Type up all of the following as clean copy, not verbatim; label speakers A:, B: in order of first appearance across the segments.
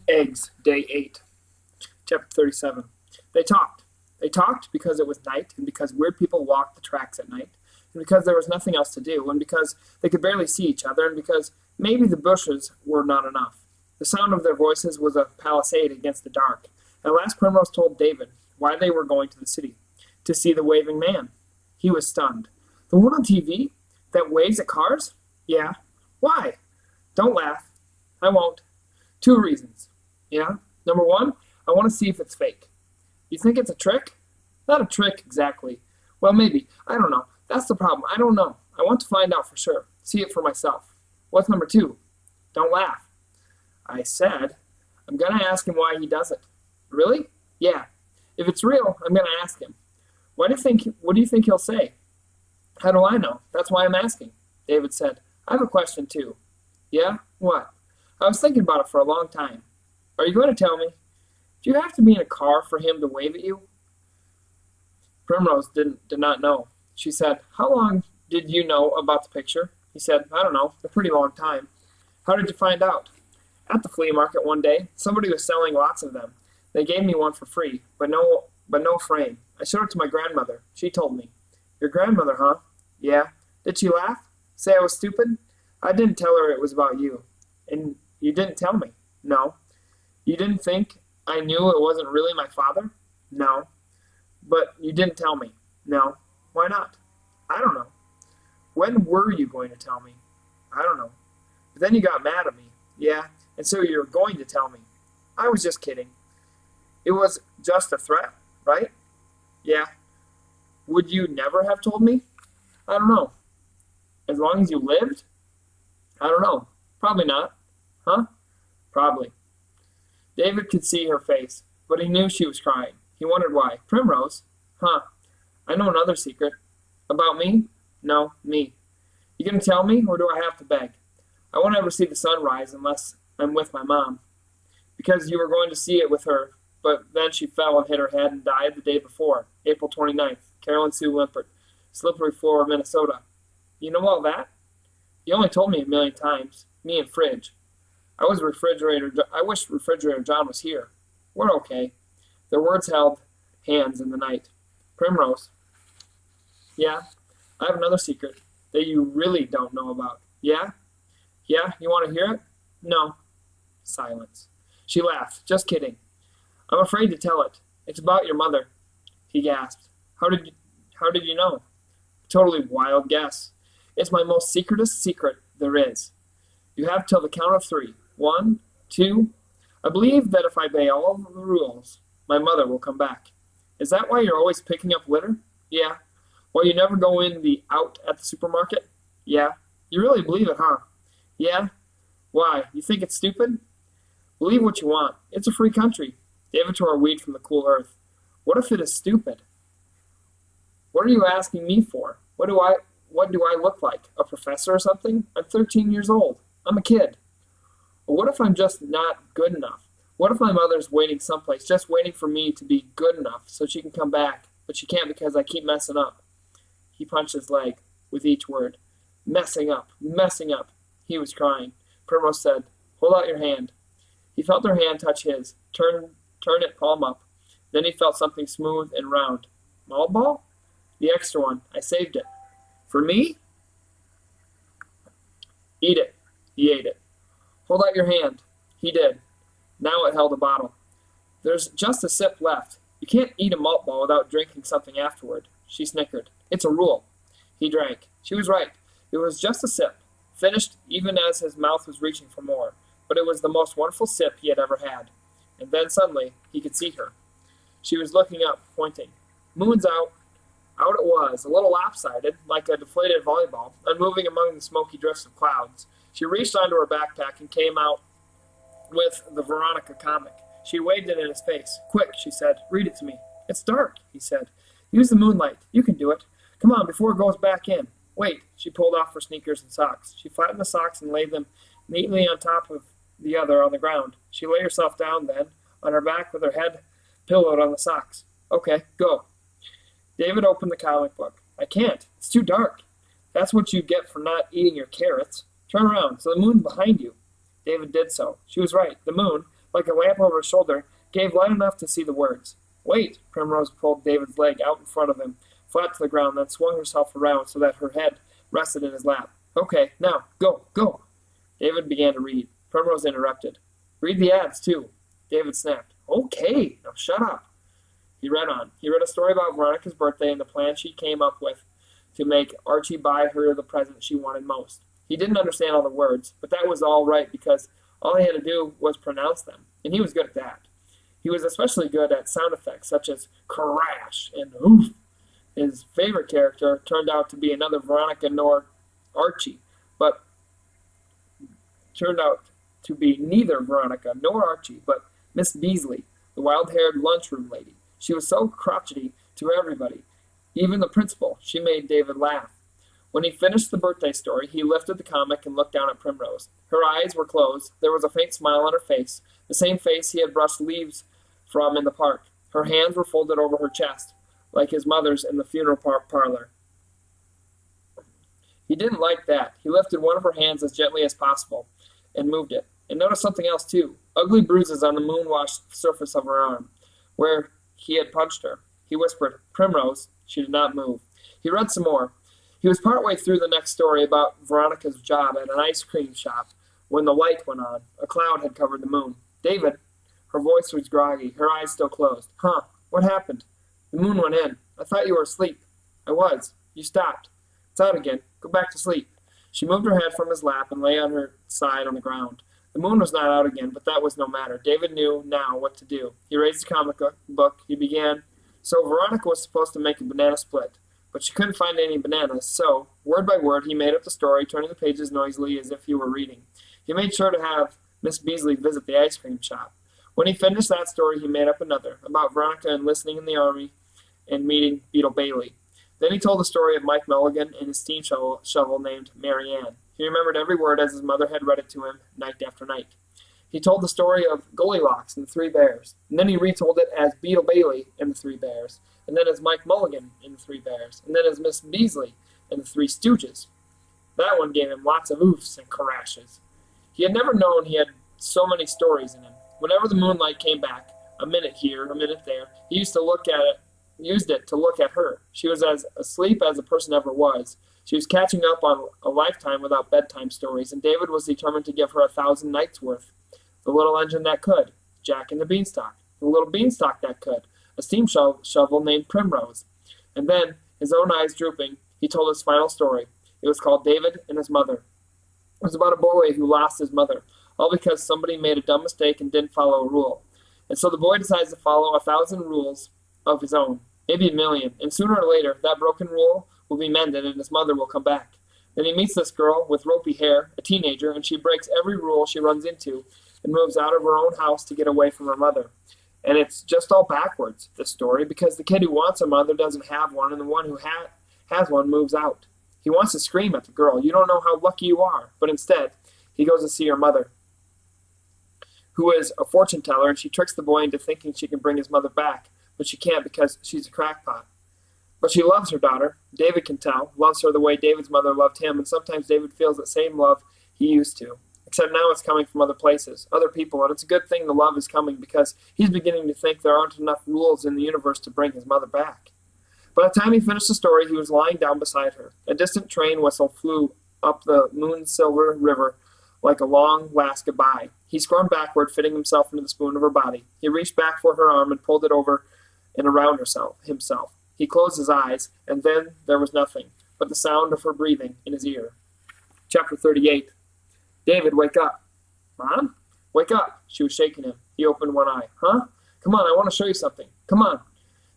A: Eggs, Day 8, Chapter 37. They talked. They talked because it was night, and because weird people walked the tracks at night, and because there was nothing else to do, and because they could barely see each other, and because maybe the bushes were not enough. The sound of their voices was a palisade against the dark. At last Primrose told David why they were going to the city. To see the waving man. He was stunned. The one on TV? That waves at cars? Yeah. Why? Don't laugh. I won't. 2 reasons. Yeah? Number 1, I want to see if it's fake. You think it's a trick? Not a trick, exactly. Well, maybe. I don't know. That's the problem. I don't know. I want to find out for sure. See it for myself. What's number 2? Don't laugh. I said, I'm going to ask him why he does it. Really? Yeah. If it's real, I'm going to ask him. What do you think he'll say? How do I know? That's why I'm asking. David said, I have a question too. Yeah? What? I was thinking about it for a long time. Are you going to tell me? Do you have to be in a car for him to wave at you? Primrose did not know. She said, How long did you know about the picture? He said, I don't know, a pretty long time. How did you find out? At the flea market one day, somebody was selling lots of them. They gave me one for free, but no frame. I showed it to my grandmother. She told me. Your grandmother, huh? Yeah. Did she laugh? Say I was stupid? I didn't tell her it was about you. And you didn't tell me? No. You didn't think I knew it wasn't really my father? No. But you didn't tell me? No. Why not? I don't know. When were you going to tell me? I don't know. But then you got mad at me. Yeah. And so you're going to tell me. I was just kidding. It was just a threat, right? Yeah. Would you never have told me? I don't know. As long as you lived? I don't know. Probably not. Huh? Probably. David could see her face, but he knew she was crying. He wondered why. Primrose? Huh. I know another secret. About me? No, me. You gonna tell me, or do I have to beg? I won't ever see the sun rise unless I'm with my mom. Because you were going to see it with her, but then she fell and hit her head and died the day before, April 29th. Carolyn Sue Limpert, Slippery Floor, Minnesota. You know all that? You only told me a million times. Me and Fridge. I wish Refrigerator John was here. We're okay. Their words held hands in the night. Primrose. Yeah, I have another secret that you really don't know about. Yeah? Yeah, you want to hear it? No. Silence. She laughed. Just kidding. I'm afraid to tell it. It's about your mother. He gasped. How did you know? Totally wild guess. It's my most secretest secret there is. You have till the count of 3. 1, 2. I believe that if I obey all the rules, my mother will come back. Is that why you're always picking up litter? Yeah. Why you never go in the out at the supermarket? Yeah. You really believe it, huh? Yeah. Why? You think it's stupid? Believe what you want. It's a free country. David tore a weed from the cool earth. What if it is stupid? What are you asking me for? What do I look like? A professor or something? I'm 13 years old. I'm a kid. Or what if I'm just not good enough? What if my mother's waiting someplace, just waiting for me to be good enough so she can come back, but she can't because I keep messing up? He punched his leg with each word. Messing up, messing up. He was crying. Primrose said, Hold out your hand. He felt her hand touch his. Turn it palm up. Then he felt something smooth and round. Malt ball? The extra one. I saved it. For me? Eat it. He ate it. Hold out your hand. He did. Now it held a bottle. There's just a sip left. You can't eat a malt ball without drinking something afterward. She snickered. It's a rule. He drank. She was right. It was just a sip. Finished even as his mouth was reaching for more. But it was the most wonderful sip he had ever had. And then suddenly he could see her. She was looking up, pointing. Moon's out. Out it was, a little lopsided, like a deflated volleyball, unmoving among the smoky drifts of clouds. She reached onto her backpack and came out with the Veronica comic. She waved it in his face. Quick, she said. Read it to me. It's dark, he said. Use the moonlight. You can do it. Come on, before it goes back in. Wait. She pulled off her sneakers and socks. She flattened the socks and laid them neatly on top of the other on the ground. She lay herself down then, on her back with her head pillowed on the socks. Okay, go. David opened the comic book. I can't. It's too dark. That's what you get for not eating your carrots. Turn around, so the moon's behind you. David did so. She was right. The moon, like a lamp over his shoulder, gave light enough to see the words. Wait! Primrose pulled David's leg out in front of him, flat to the ground, then swung herself around so that her head rested in his lap. Okay, now, go, go! David began to read. Primrose interrupted. Read the ads, too. David snapped. Okay, now shut up. He read on. He read a story about Veronica's birthday and the plan she came up with to make Archie buy her the present she wanted most. He didn't understand all the words, but that was all right because all he had to do was pronounce them, and he was good at that. He was especially good at sound effects such as crash and oof. His favorite character turned out to be another Veronica nor Archie, but turned out to be neither Veronica nor Archie, but Miss Beasley, the wild-haired lunchroom lady. She was so crotchety to everybody, even the principal. She made David laugh. When he finished the birthday story, he lifted the comic and looked down at Primrose. Her eyes were closed. There was a faint smile on her face, the same face he had brushed leaves from in the park. Her hands were folded over her chest, like his mother's in the funeral parlor. He didn't like that. He lifted one of her hands as gently as possible and moved it. And noticed something else, too. Ugly bruises on the moon-washed surface of her arm, where he had punched her. He whispered, Primrose. She did not move. He read some more. He was partway through the next story about Veronica's job at an ice cream shop when the light went on. A cloud had covered the moon. David. Her voice was groggy, her eyes still closed. Huh, what happened? The moon went in. I thought you were asleep. I was. You stopped. It's out again. Go back to sleep. She moved her head from his lap and lay on her side on the ground. The moon was not out again, but that was no matter. David knew now what to do. He raised the comic book. He began. So Veronica was supposed to make a banana split, but she couldn't find any bananas, so, word by word, he made up the story, turning the pages noisily as if he were reading. He made sure to have Miss Beasley visit the ice cream shop. When he finished that story, he made up another, about Veronica enlisting in the army and meeting Beetle Bailey. Then he told the story of Mike Mulligan and his steam shovel named Mary Ann. He remembered every word as his mother had read it to him night after night. He told the story of Goldilocks and the Three Bears, and then he retold it as Beetle Bailey and the Three Bears, and then as Mike Mulligan and the Three Bears, and then as Miss Beasley and the Three Stooges. That one gave him lots of oofs and crashes. He had never known he had so many stories in him. Whenever the moonlight came back, a minute here, a minute there, he used it to look at her. She was as asleep as a person ever was. She was catching up on a lifetime without bedtime stories, and David was determined to give her 1,000 nights' worth. The little engine that could, Jack and the Beanstalk. The little beanstalk that could, a steam shovel named Primrose. And then, his own eyes drooping, he told his final story. It was called David and His Mother. It was about a boy who lost his mother, all because somebody made a dumb mistake and didn't follow a rule. And so the boy decides to follow 1,000 rules of his own, maybe 1,000,000, and sooner or later that broken rule will be mended and his mother will come back. Then he meets this girl with ropey hair, a teenager, and she breaks every rule she runs into and moves out of her own house to get away from her mother. And it's just all backwards, this story, because the kid who wants a mother doesn't have one, and the one who has one moves out. He wants to scream at the girl, you don't know how lucky you are, but instead, he goes to see her mother, who is a fortune teller, and she tricks the boy into thinking she can bring his mother back, but she can't because she's a crackpot. But she loves her daughter. David can tell, loves her the way David's mother loved him, and sometimes David feels that same love he used to. Except now it's coming from other places, other people, and it's a good thing the love is coming because he's beginning to think there aren't enough rules in the universe to bring his mother back. By the time he finished the story, he was lying down beside her. A distant train whistle flew up the moon-silver river like a long last goodbye. He squirmed backward, fitting himself into the spoon of her body. He reached back for her arm and pulled it over and around himself. He closed his eyes, and then there was nothing but the sound of her breathing in his ear. Chapter 38. David, wake up. Mom? Wake up. She was shaking him. He opened one eye. Huh? Come on, I want to show you something. Come on.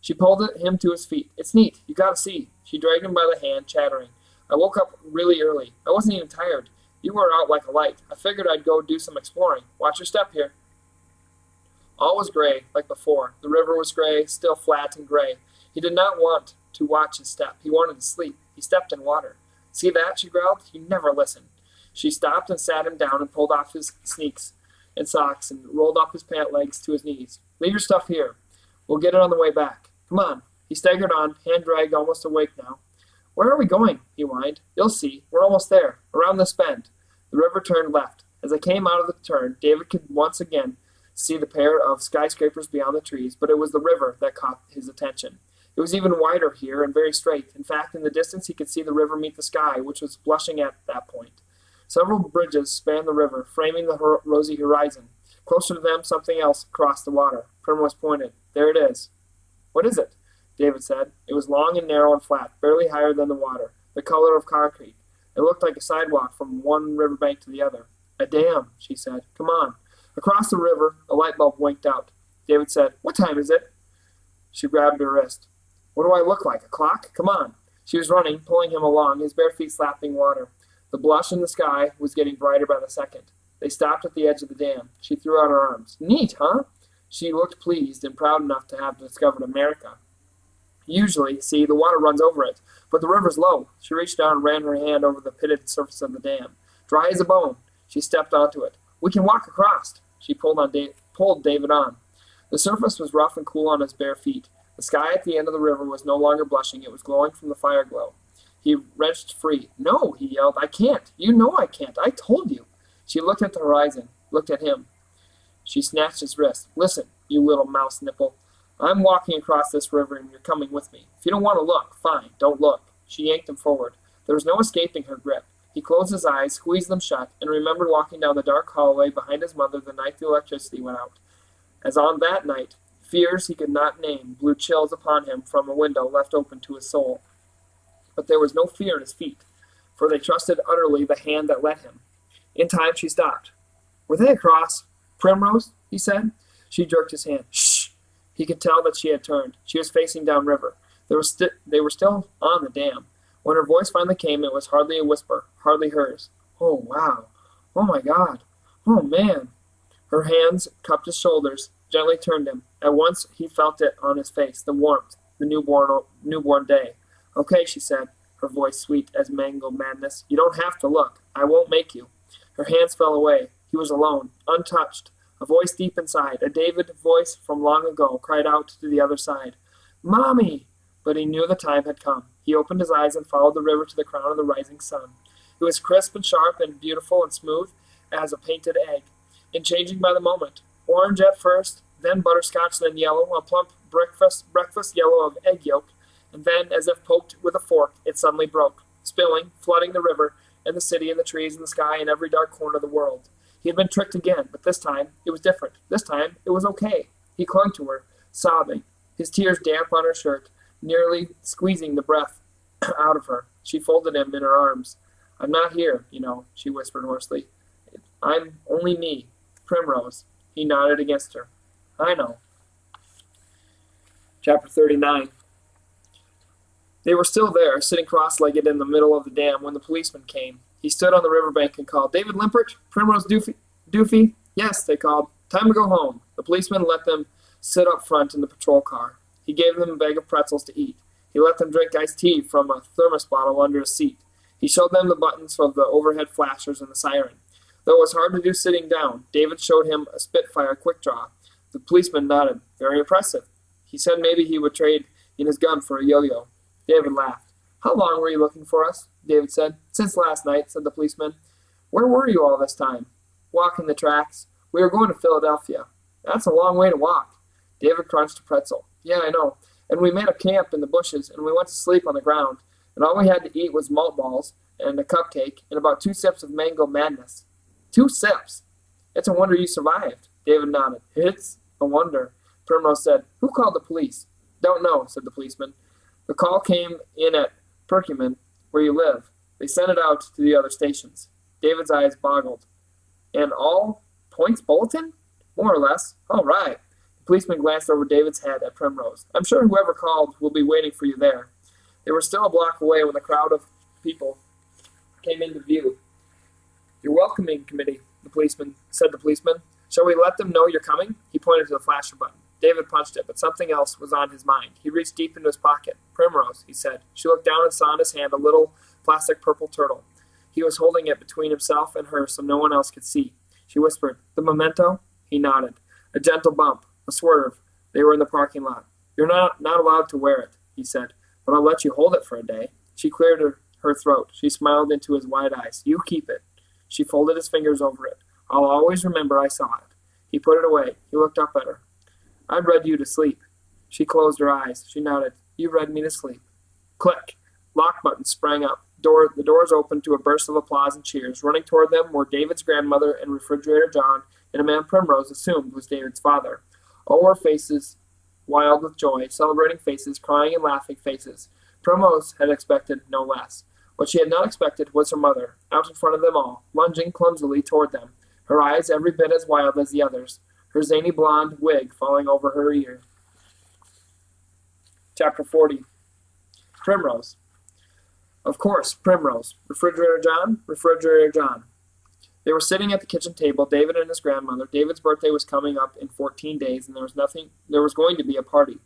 A: She pulled him to his feet. It's neat. You gotta see. She dragged him by the hand, chattering. I woke up really early. I wasn't even tired. You were out like a light. I figured I'd go do some exploring. Watch your step here. All was gray, like before. The river was gray, still flat and gray. He did not want to watch his step. He wanted to sleep. He stepped in water. See that? She growled. You never listen. She stopped and sat him down and pulled off his sneaks and socks and rolled up his pant legs to his knees. Leave your stuff here. We'll get it on the way back. Come on. He staggered on, hand dragged, almost awake now. Where are we going? He whined. You'll see. We're almost there. Around this bend. The river turned left, As they came out of the turn, David could once again see the pair of skyscrapers beyond the trees, but it was the river that caught his attention. It was even wider here and very straight. In fact, in the distance he could see the river meet the sky, which was blushing at that point. Several bridges spanned the river, framing the rosy horizon. Closer to them, something else crossed the water. Primrose pointed. There it is. What is it? David said. It was long and narrow and flat, barely higher than the water, the color of concrete. It looked like a sidewalk from one riverbank to the other. A dam, she said. Come on. Across the river, a light bulb winked out. David said, What time is it? She grabbed her wrist. What do I look like, a clock? Come on. She was running, pulling him along, his bare feet slapping water. The blush in the sky was getting brighter by the second. They stopped at the edge of the dam. She threw out her arms. Neat, huh? She looked pleased and proud enough to have discovered America. Usually, see, the water runs over it, but the river's low. She reached down and ran her hand over the pitted surface of the dam. Dry as a bone. She stepped onto it. We can walk across. She pulled David on. The surface was rough and cool on his bare feet. The sky at the end of the river was no longer blushing. It was glowing from the fire glow. He wrenched free. No, he yelled. I can't. You know I can't. I told you. She looked at the horizon, looked at him. She snatched his wrist. Listen, you little mouse nipple. I'm walking across this river and you're coming with me. If you don't want to look, fine, don't look. She yanked him forward. There was no escaping her grip. He closed his eyes, squeezed them shut, and remembered walking down the dark hallway behind his mother the night the electricity went out. As on that night, fears he could not name blew chills upon him from a window left open to his soul. But there was no fear in his feet, for they trusted utterly the hand that led him. In time she stopped. Were they across? Primrose? He said. She jerked his hand. Shh! He could tell that she had turned. She was facing downriver. They were still on the dam. When her voice finally came, it was hardly a whisper, hardly hers. Oh, wow. Oh, my God. Oh, man. Her hands cupped his shoulders, gently turned him. At once he felt it on his face, the warmth, the newborn day. Okay, she said, her voice sweet as mango madness. You don't have to look. I won't make you. Her hands fell away. He was alone, untouched. A voice deep inside, a David voice from long ago, cried out to the other side, Mommy! But he knew the time had come. He opened his eyes and followed the river to the crown of the rising sun. It was crisp and sharp and beautiful and smooth as a painted egg, and changing by the moment. Orange at first, then butterscotch, then yellow, a plump breakfast yellow of egg yolk, and then, as if poked with a fork, it suddenly broke, spilling, flooding the river, and the city, and the trees, and the sky, and every dark corner of the world. He had been tricked again, but this time it was different. This time it was okay. He clung to her, sobbing, his tears damp on her shirt, nearly squeezing the breath out of her. She folded him in her arms. I'm not here, you know, she whispered hoarsely. I'm only me, Primrose. He nodded against her. I know. Chapter 39. They were still there, sitting cross-legged in the middle of the dam, when the policeman came. He stood on the riverbank and called, David Limpert? Primrose Doofy? Yes, they called. Time to go home. The policeman let them sit up front in the patrol car. He gave them a bag of pretzels to eat. He let them drink iced tea from a thermos bottle under a seat. He showed them the buttons of the overhead flashers and the siren. Though it was hard to do sitting down, David showed him a Spitfire quick draw. The policeman nodded. Very impressive. He said maybe he would trade in his gun for a yo-yo. David laughed. How long were you looking for us? David said. Since last night, said the policeman. Where were you all this time? Walking the tracks. We were going to Philadelphia. That's a long way to walk. David crunched a pretzel. Yeah, I know. And we made a camp in the bushes, and we went to sleep on the ground. And all we had to eat was malt balls, and a cupcake, and about 2 sips of mango madness. 2 sips? It's a wonder you survived. David nodded. It's a wonder. Primrose said, Who called the police? Don't know, said the policeman. The call came in at Perkiomen, where you live. They sent it out to the other stations. David's eyes boggled. And all points bulletin? More or less. All right. The policeman glanced over David's head at Primrose. I'm sure whoever called will be waiting for you there. They were still a block away when the crowd of people came into view. Your welcoming committee, said the policeman. Shall we let them know you're coming? He pointed to the flasher button. David punched it, but something else was on his mind. He reached deep into his pocket. Primrose, he said. She looked down and saw in his hand a little plastic purple turtle. He was holding it between himself and her so no one else could see. She whispered, The memento? He nodded. A gentle bump, a swerve. They were in the parking lot. You're not allowed to wear it, he said, but I'll let you hold it for a day. She cleared her throat. She smiled into his wide eyes. You keep it. She folded his fingers over it. I'll always remember I saw it." He put it away. He looked up at her. "I've read you to sleep." She closed her eyes. She nodded. "You read me to sleep." Click. Lock button sprang up. The doors opened to a burst of applause and cheers. Running toward them were David's grandmother and Refrigerator John, and a man Primrose assumed was David's father. All were faces wild with joy, celebrating faces, crying and laughing faces. Primrose had expected no less. What she had not expected was her mother, out in front of them all, lunging clumsily toward them, her eyes every bit as wild as the others, her zany blonde wig falling over her ear. Chapter 40. Primrose. Of course, Primrose. Refrigerator John, Refrigerator John. They were sitting at the kitchen table, David and his grandmother. David's birthday was coming up in 14 days, and there was going to be a party.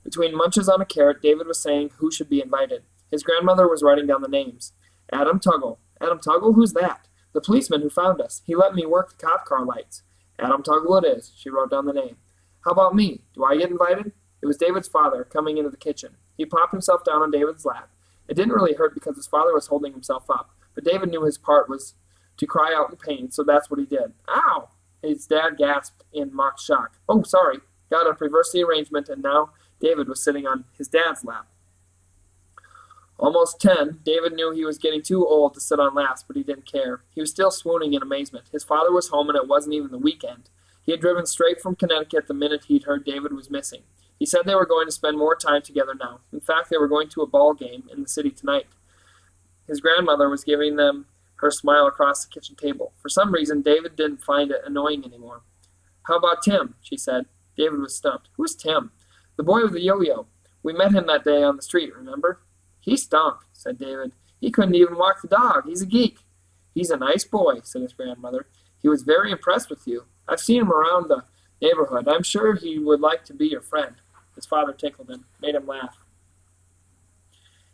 A: Between munches on a carrot, David was saying who should be invited. His grandmother was writing down the names. Adam Tuggle. Adam Tuggle? Who's that? The policeman who found us. He let me work the cop car lights. Adam Tuggle it is. She wrote down the name. How about me? Do I get invited? It was David's father coming into the kitchen. He plopped himself down on David's lap. It didn't really hurt because his father was holding himself up, but David knew his part was to cry out in pain, so that's what he did. Ow! His dad gasped in mock shock. Oh, sorry. Got to reverse the arrangement, and now David was sitting on his dad's lap. Almost 10, David knew he was getting too old to sit on laps, but he didn't care. He was still swooning in amazement. His father was home, and it wasn't even the weekend. He had driven straight from Connecticut the minute he'd heard David was missing. He said they were going to spend more time together now. In fact, they were going to a ball game in the city tonight. His grandmother was giving them her smile across the kitchen table. For some reason, David didn't find it annoying anymore. How about Tim? She said. David was stumped. Who's Tim? The boy with the yo-yo. We met him that day on the street, remember? He stunk, said David. He couldn't even walk the dog. He's a geek. He's a nice boy, said his grandmother. He was very impressed with you. I've seen him around the neighborhood. I'm sure he would like to be your friend. His father tickled him, made him laugh.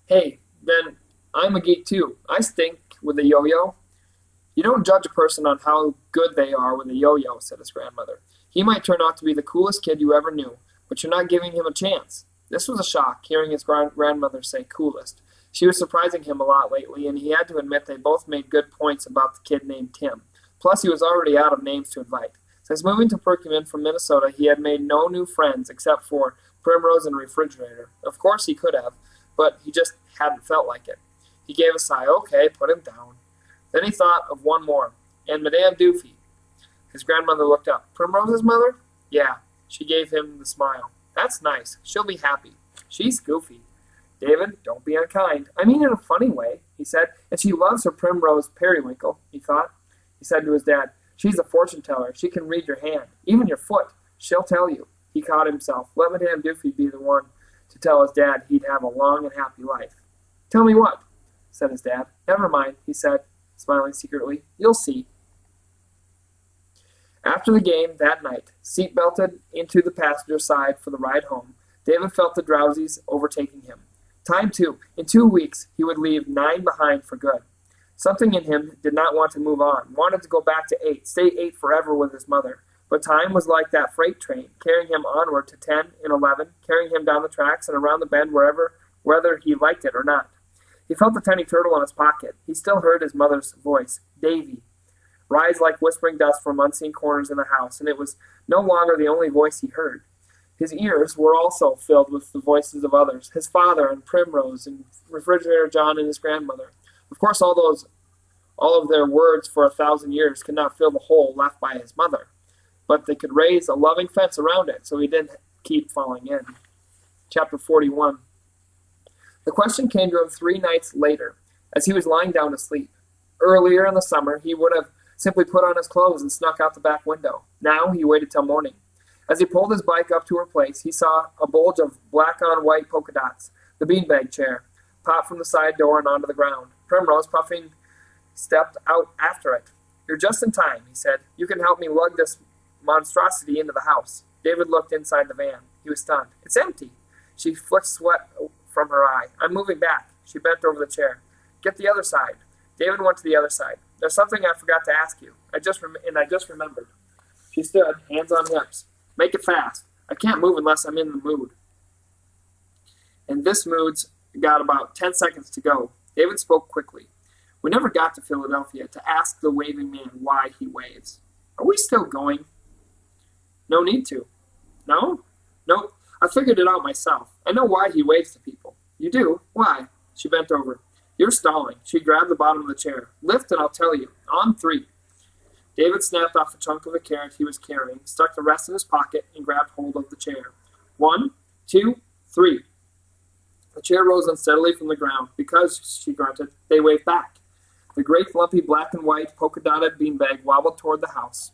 A: Hey, then I'm a geek too. I stink with a yo-yo. You don't judge a person on how good they are with a yo-yo, said his grandmother. He might turn out to be the coolest kid you ever knew, but you're not giving him a chance. This was a shock, hearing his grandmother say coolest. She was surprising him a lot lately, and he had to admit they both made good points about the kid named Tim. Plus, he was already out of names to invite. Since moving to Perkins from Minnesota, he had made no new friends except for Primrose and Refrigerator. Of course he could have, but he just hadn't felt like it. He gave a sigh. Okay, put him down. Then he thought of one more. And Madame Doofy. His grandmother looked up. Primrose's mother? Yeah. She gave him the smile. That's nice. She'll be happy. She's goofy. David, don't be unkind. I mean in a funny way, he said. And she loves her Primrose periwinkle, he thought. He said to his dad, she's a fortune teller. She can read your hand, even your foot. She'll tell you. He caught himself. Let Madame Doofy be the one to tell his dad he'd have a long and happy life. Tell me what? Said his dad. Never mind, he said, smiling secretly. You'll see. After the game that night, seat-belted into the passenger side for the ride home, David felt the drowsies overtaking him. Time too. In 2 weeks, he would leave 9 behind for good. Something in him did not want to move on, wanted to go back to 8, stay 8 forever with his mother. But time was like that freight train, carrying him onward to 10 and 11, carrying him down the tracks and around the bend whether he liked it or not. He felt the tiny turtle in his pocket. He still heard his mother's voice, Davy, rise like whispering dust from unseen corners in the house, and it was no longer the only voice he heard. His ears were also filled with the voices of others, his father and Primrose and Refrigerator John and his grandmother. Of course, all of their words for 1,000 years could not fill the hole left by his mother, but they could raise a loving fence around it so he didn't keep falling in. Chapter 41. The question came to him 3 nights later, as he was lying down to sleep. Earlier in the summer, he would have simply put on his clothes and snuck out the back window. Now he waited till morning. As he pulled his bike up to her place, he saw a bulge of black-on-white polka dots, the beanbag chair, pop from the side door and onto the ground. Primrose, puffing, stepped out after it. You're just in time, he said. You can help me lug this monstrosity into the house. David looked inside the van. He was stunned. It's empty. She flicked sweat from her eye. I'm moving back. She bent over the chair. Get the other side. David went to the other side. There's something I forgot to ask you. I just remembered. She stood, hands on hips. Make it fast. I can't move unless I'm in the mood. And this mood's got about 10 seconds to go. David spoke quickly. We never got to Philadelphia to ask the waving man why he waves. Are we still going? No need to. No? Nope. I figured it out myself. I know why he waves to people. You do? Why? She bent over. You're stalling. She grabbed the bottom of the chair. Lift and I'll tell you. On 3. David snapped off a chunk of the carrot he was carrying, stuck the rest in his pocket, and grabbed hold of the chair. 1, 2, 3. The chair rose unsteadily from the ground. Because, she grunted, they waved back. The great lumpy black and white polka-dotted beanbag wobbled toward the house.